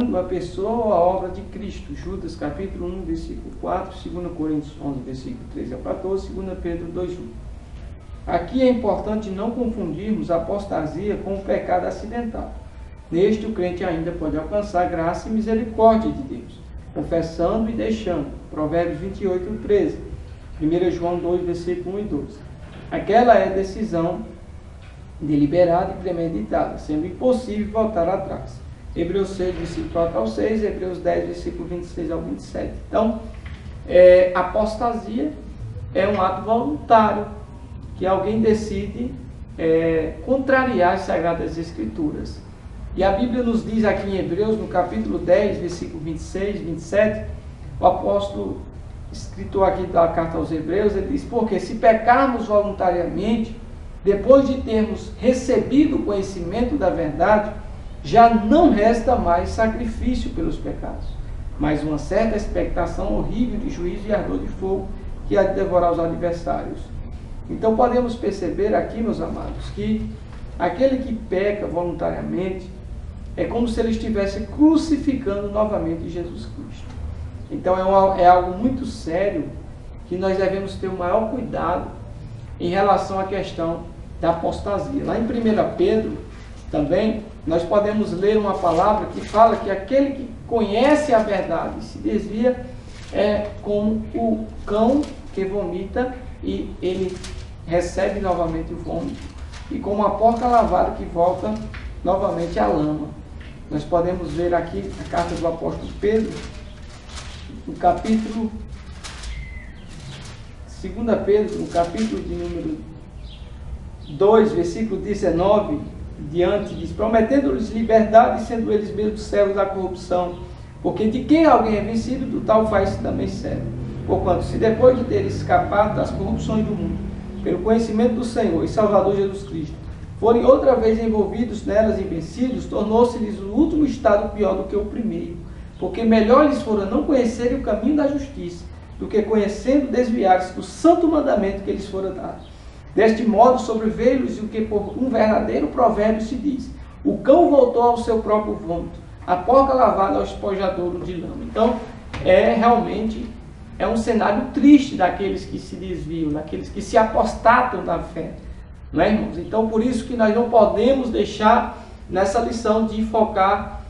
negando a pessoa ou a obra de Cristo. Judas capítulo 1, versículo 4, 2 Coríntios 11, versículo 13 a 14, 2 Pedro 2, 1. Aqui é importante não confundirmos a apostasia com o pecado acidental. Neste, o crente ainda pode alcançar graça e misericórdia de Deus, confessando e deixando. Provérbios 28, 13. 1 João 2, versículo 1 e 12. Aquela é decisão deliberada e premeditada, sendo impossível voltar atrás. Hebreus 6, versículo 4 ao 6, Hebreus 10, versículo 26 ao 27. Então, apostasia é um ato voluntário, que alguém decide contrariar as Sagradas Escrituras. E a Bíblia nos diz aqui em Hebreus, no capítulo 10, versículo 26, 27, o apóstolo, escritor aqui da carta aos Hebreus, ele diz: porque se pecarmos voluntariamente, depois de termos recebido o conhecimento da verdade, já não resta mais sacrifício pelos pecados, mas uma certa expectação horrível de juízo e ardor de fogo que há de devorar os adversários. Então podemos perceber aqui, meus amados, que aquele que peca voluntariamente é como se ele estivesse crucificando novamente Jesus Cristo. Então é algo muito sério, que nós devemos ter o maior cuidado em relação à questão da apostasia. Lá em 1 Pedro também nós podemos ler uma palavra que fala que aquele que conhece a verdade e se desvia é como o cão que vomita e ele recebe novamente o vômito, e como a porca lavada que volta novamente à lama. Nós podemos ver aqui a carta do apóstolo Pedro, no capítulo 2 Pedro, no capítulo de número 2, versículo 19 diante, diz: prometendo-lhes liberdade, sendo eles mesmos servos da corrupção, porque de quem alguém é vencido, do tal faz-se também servo. Porquanto, se depois de ter escapado das corrupções do mundo, pelo conhecimento do Senhor e Salvador Jesus Cristo, forem outra vez envolvidos nelas e vencidos, tornou-se-lhes o último estado pior do que o primeiro, porque melhor lhes fora não conhecerem o caminho da justiça, do que conhecendo desviar-se do santo mandamento que lhes fora dado. Deste modo sobreveio-lhes o que por um verdadeiro provérbio se diz: o cão voltou ao seu próprio vômito, a porca lavada ao espojadouro de lama. Então, realmente um cenário triste daqueles que se desviam, daqueles que se apostatam da fé, não é, irmãos? Então, por isso que nós não podemos deixar nessa lição de focar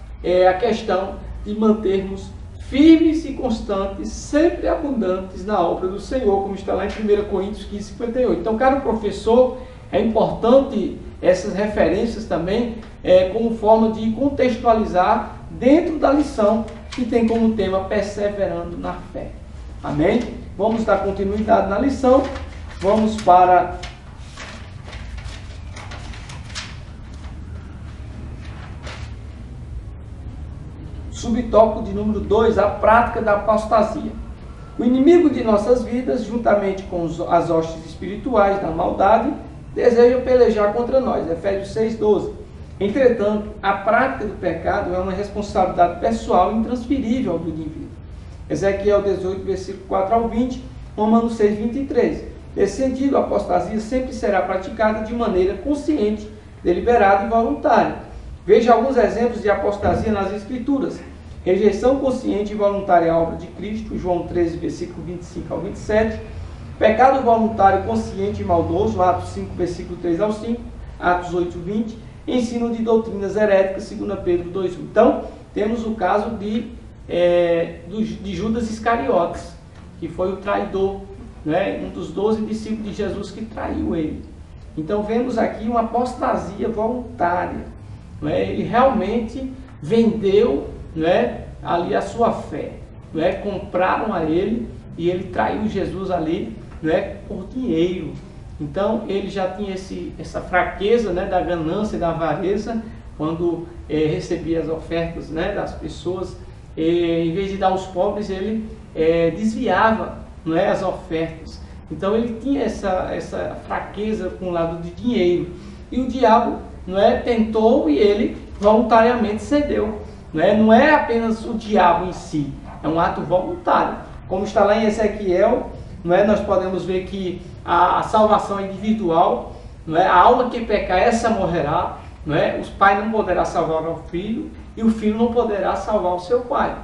a questão de mantermos firmes e constantes, sempre abundantes na obra do Senhor, como está lá em 1 Coríntios 15, 58. Então, caro professor, é importante essas referências também como forma de contextualizar dentro da lição que tem como tema perseverando na fé. Amém? Vamos dar continuidade na lição. Vamos para subtópico de número 2, a prática da apostasia. O inimigo de nossas vidas, juntamente com as hostes espirituais da maldade, desejam pelejar contra nós. Efésios 6:12. Entretanto, a prática do pecado é uma responsabilidade pessoal intransferível do indivíduo. Ezequiel 18, versículo 4 ao 20, Romanos 6, 23. Nesse sentido, a apostasia sempre será praticada de maneira consciente, deliberada e voluntária. Veja alguns exemplos de apostasia nas Escrituras. Rejeição consciente e voluntária à obra de Cristo, João 13, versículo 25 ao 27. Pecado voluntário consciente e maldoso, Atos 5, versículo 3 ao 5, Atos 8, 20. Ensino de doutrinas heréticas, 2 Pedro 2, 1. Então, temos o caso de Judas Iscariotes, que foi o traidor, né? Um dos 12 discípulos de Jesus que traiu ele. Então, vemos aqui uma apostasia voluntária. Ele realmente vendeu, ali a sua fé, compraram a ele e ele traiu Jesus ali, por dinheiro. Então ele já tinha essa fraqueza, da ganância e da avareza, quando recebia as ofertas, das pessoas, em vez de dar aos pobres, ele desviava, as ofertas. Então ele tinha essa fraqueza com o lado de dinheiro, e o diabo tentou e ele voluntariamente cedeu. Não é apenas o diabo em si, é um ato voluntário. Como está lá em Ezequiel, nós podemos ver que a salvação é individual, a alma que pecar, essa morrerá. Os pais não poderão salvar o filho, e o filho não poderá salvar o seu pai.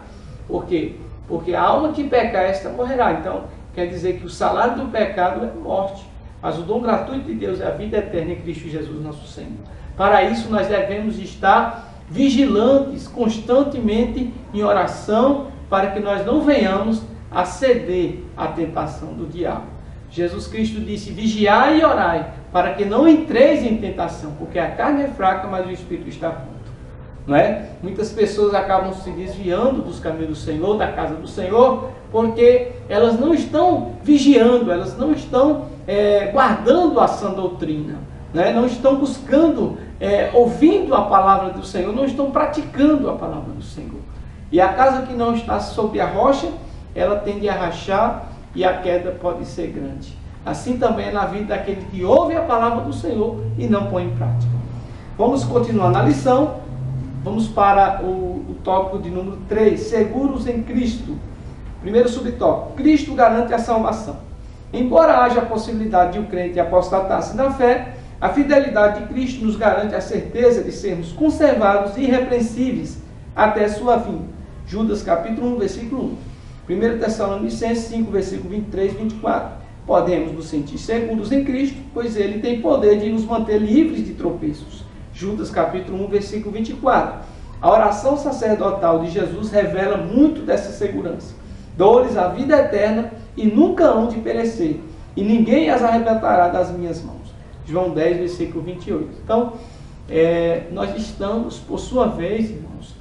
Por quê? Porque a alma que pecar, esta morrerá. Então, quer dizer que o salário do pecado é morte, mas o dom gratuito de Deus é a vida eterna em Cristo Jesus nosso Senhor. Para isso nós devemos estar vigilantes, constantemente em oração, para que nós não venhamos a ceder à tentação do diabo. Jesus Cristo disse: vigiai e orai, para que não entreis em tentação, porque a carne é fraca, mas o Espírito está pronto. Não é? Muitas pessoas acabam se desviando dos caminhos do Senhor, da casa do Senhor, porque elas não estão vigiando, elas não estão guardando a sã doutrina, né? Não estão buscando, ouvindo a palavra do Senhor, não estão praticando a palavra do Senhor. E a casa que não está sob a rocha, ela tende a rachar e a queda pode ser grande. Assim também é na vida daquele que ouve a palavra do Senhor e não põe em prática. Vamos continuar na lição. Vamos para o tópico de número 3, seguros em Cristo. Primeiro subtópico: Cristo garante a salvação. Embora haja a possibilidade de o crente apostatar-se da fé, a fidelidade de Cristo nos garante a certeza de sermos conservados e irrepreensíveis até sua vinda. Judas capítulo 1, versículo 1. 1 Tessalonicenses 5, versículo 23 e 24. Podemos nos sentir seguros em Cristo, pois Ele tem poder de nos manter livres de tropeços. Judas capítulo 1, versículo 24. A oração sacerdotal de Jesus revela muito dessa segurança. Dou-lhes a vida eterna e nunca hão de perecer, e ninguém as arrebatará das minhas mãos. João 10, versículo 28. Então, nós estamos, por sua vez, irmãos,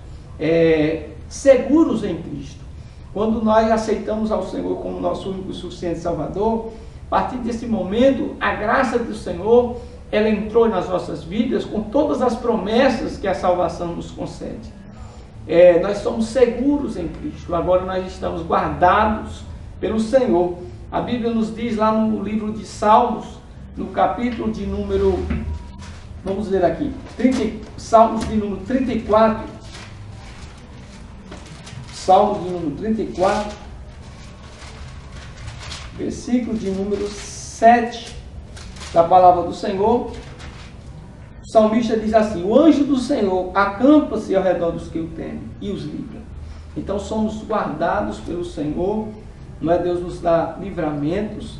seguros em Cristo. Quando nós aceitamos ao Senhor como nosso único e suficiente Salvador, a partir desse momento, a graça do Senhor, ela entrou nas nossas vidas com todas as promessas que a salvação nos concede. Nós somos seguros em Cristo. Agora nós estamos guardados pelo Senhor. A Bíblia nos diz lá no livro de Salmos, no capítulo de número, vamos ver aqui, Salmos de número 34, Salmos de número 34, versículo de número 7, da palavra do Senhor. O salmista diz assim: o anjo do Senhor acampa-se ao redor dos que o temem e os livra. Então somos guardados pelo Senhor, não é? Deus nos dá livramentos.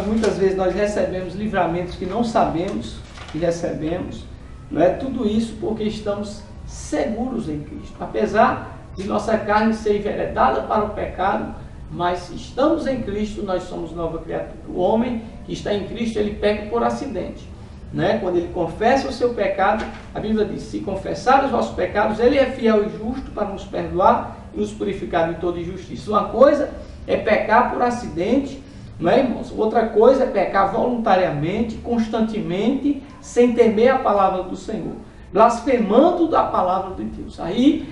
Muitas vezes nós recebemos livramentos que não sabemos que recebemos, não é? Tudo isso porque estamos seguros em Cristo, apesar de nossa carne ser enveredada para o pecado, mas se estamos em Cristo, nós somos nova criatura. O homem que está em Cristo, ele peca por acidente, né? Quando ele confessa o seu pecado, a Bíblia diz: se confessar os vossos pecados, ele é fiel e justo para nos perdoar e nos purificar de toda injustiça. Uma coisa é pecar por acidente, não é, irmãos? Outra coisa é pecar voluntariamente, constantemente, sem temer a palavra do Senhor, blasfemando da palavra de Deus. Aí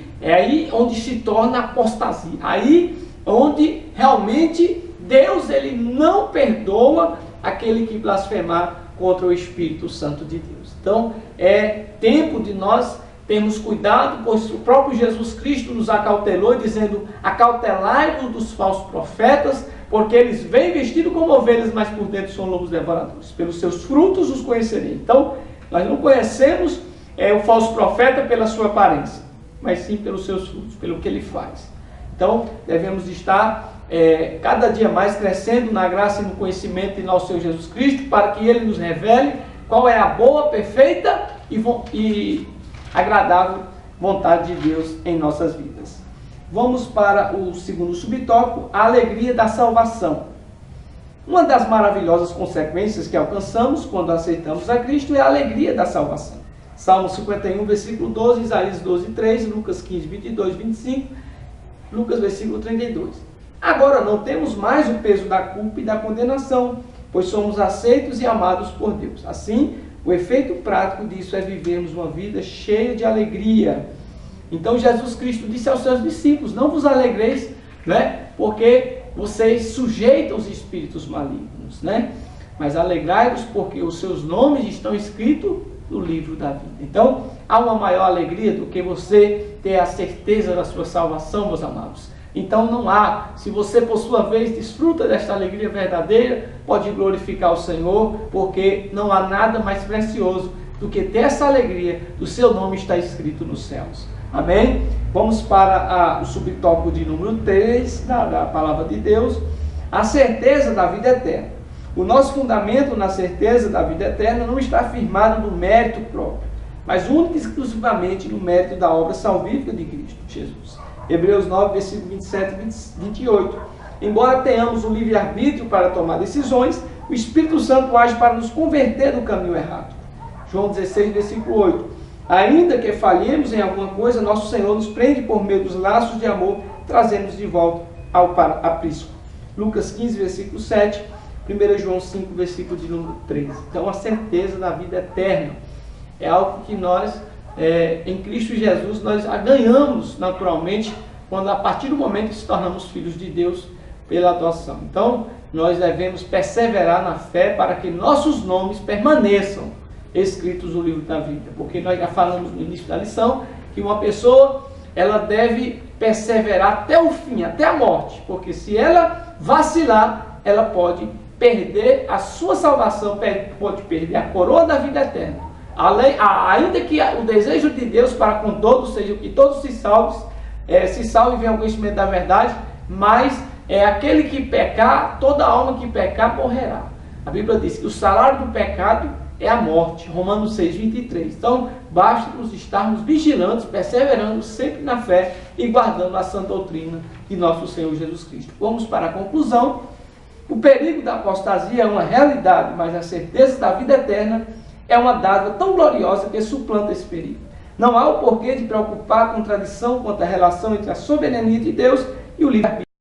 onde se torna apostasia. Aí onde realmente Deus, ele não perdoa aquele que blasfemar contra o Espírito Santo de Deus. Então é tempo de nós termos cuidado, pois o próprio Jesus Cristo nos acautelou, dizendo: acautelai-vos dos falsos profetas, porque eles vêm vestidos como ovelhas, mas por dentro são lobos devoradores. Pelos seus frutos os conhecerei. Então nós não conhecemos o falso profeta pela sua aparência, mas sim pelos seus frutos, pelo que ele faz. Então devemos estar cada dia mais crescendo na graça e no conhecimento de nosso Senhor Jesus Cristo, para que Ele nos revele qual é a boa, perfeita e agradável vontade de Deus em nossas vidas. Vamos para o segundo subtópico: a alegria da salvação. Uma das maravilhosas consequências que alcançamos quando aceitamos a Cristo é a alegria da salvação. Salmo 51, versículo 12, Isaías 12, 3, Lucas 15, 22, 25, Lucas versículo 32. Agora não temos mais o peso da culpa e da condenação, pois somos aceitos e amados por Deus. Assim, o efeito prático disso é vivermos uma vida cheia de alegria. Então Jesus Cristo disse aos seus discípulos: não vos alegreis, né? Porque vocês sujeitam os espíritos malignos, né? Mas alegrai-vos porque os seus nomes estão escritos no livro da vida. Então, há uma maior alegria do que você ter a certeza da sua salvação, meus amados. Então não há. Se você por sua vez desfruta desta alegria verdadeira, pode glorificar o Senhor, porque não há nada mais precioso do que ter essa alegria do seu nome estar escrito nos céus. Amém? Vamos para o subtópico de número 3 da palavra de Deus, a certeza da vida eterna. O nosso fundamento na certeza da vida eterna não está firmado no mérito próprio, mas única e exclusivamente no mérito da obra salvífica de Cristo Jesus. Hebreus 9, versículo 27 e 28. Embora tenhamos o livre-arbítrio para tomar decisões, o Espírito Santo age para nos converter do caminho errado. João 16, versículo 8. Ainda que falhemos em alguma coisa, nosso Senhor nos prende por meio dos laços de amor, trazendo-nos de volta ao aprisco. Lucas 15, versículo 7. 1 João 5, versículo de número 13. Então, a certeza da vida eterna é algo que nós, em Cristo Jesus, nós a ganhamos naturalmente, quando a partir do momento que se tornamos filhos de Deus pela adoção. Então, nós devemos perseverar na fé para que nossos nomes permaneçam escritos no livro da vida. Porque nós já falamos no início da lição que uma pessoa, ela deve perseverar até o fim, até a morte. Porque se ela vacilar, ela pode perder a sua salvação, pode perder a coroa da vida eterna. Ainda que o desejo de Deus para com todos seja que todos se salvem e venham ao conhecimento da verdade, mas aquele que pecar, toda alma que pecar morrerá. A Bíblia diz que o salário do pecado é a morte, Romanos 6, 23. Então, basta nos estarmos vigilantes, perseverando sempre na fé e guardando a sã doutrina de nosso Senhor Jesus Cristo. Vamos para a conclusão. O perigo da apostasia é uma realidade, mas a certeza da vida eterna é uma dádiva tão gloriosa que suplanta esse perigo. Não há o porquê de preocupar a contradição quanto à relação entre a soberania de Deus e o livre-arbítrio.